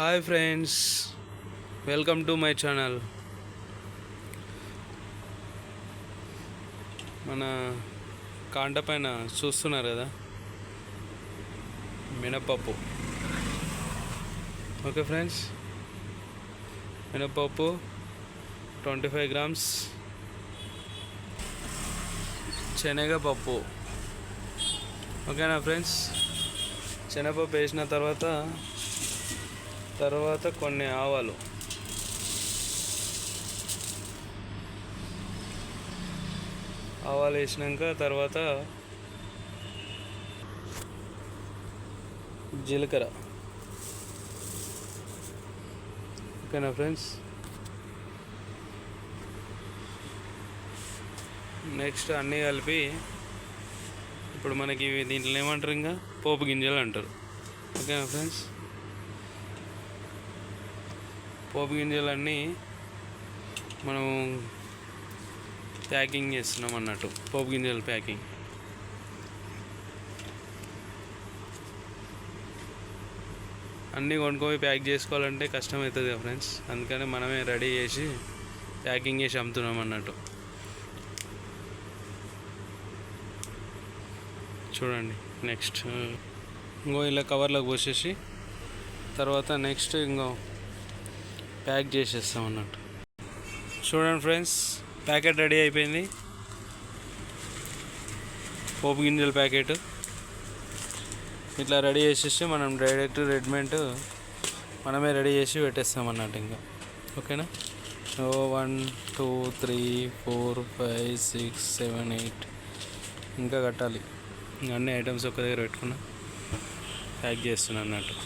Hi friends, welcome to my channel. మన కాంట పైన చూస్తున్నారు కదా, మినపప్పు. ఓకే ఫ్రెండ్స్, మినపప్పు 25 grams, శనగపప్పు. ఓకేనా ఫ్రెండ్స్, శనగపప్పు వేసిన తర్వాత కొన్ని ఆవాలు, వేసినాక తర్వాత జీలకర్ర. ఓకేనా ఫ్రెండ్స్, నెక్స్ట్ అన్నీ కలిపి ఇప్పుడు మనకి దీంట్లో ఏమంటారు, ఇంకా పోపు గింజలు అంటారు. ఓకేనా ఫ్రెండ్స్, పోపు గింజలన్నీ మనం ప్యాకింగ్ చేస్తున్నాం అన్నట్టు. పోపు గింజలు ప్యాకింగ్ అన్నీ కొనుక్కొని ప్యాక్ చేసుకోవాలంటే కష్టమవుతుంది కదా ఫ్రెండ్స్, అందుకని మనమే రెడీ చేసి ప్యాకింగ్ చేసి అమ్ముతున్నాం అన్నట్టు. చూడండి, నెక్స్ట్ ఇలా కవర్లోకి పోసేసి తర్వాత నెక్స్ట్ ప్యాక్ చేసేస్తాం అన్నట్టు. చూడండి ఫ్రెండ్స్, ప్యాకెట్ రెడీ అయిపోయింది. పోపు గింజల ప్యాకెట్ ఇట్లా రెడీ చేసేసి మనం డైరెక్ట్ రెడీమేడ్ మనమే రెడీ చేసి పెట్టేస్తాం అన్నట్టు. ఇంకా ఓకేనా. 1 2 3 4 5 6 7 8 ఇంకా కట్టాలి. అన్ని ఐటమ్స్ ఒక దగ్గర పెట్టుకున్నా ప్యాక్ చేస్తున్నా అన్నట్టు.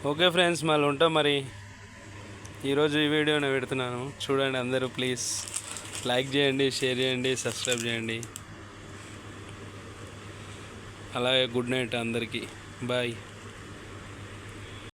ఓకే ఫ్రెండ్స్, మళ్ళీ ఉంటాం. మరి ఈరోజు ఈ వీడియోని పెడుతున్నాను, చూడండి అందరూ. ప్లీజ్ లైక్ చేయండి, షేర్ చేయండి, సబ్స్క్రైబ్ చేయండి. అలాగే గుడ్ నైట్ అందరికీ. బాయ్.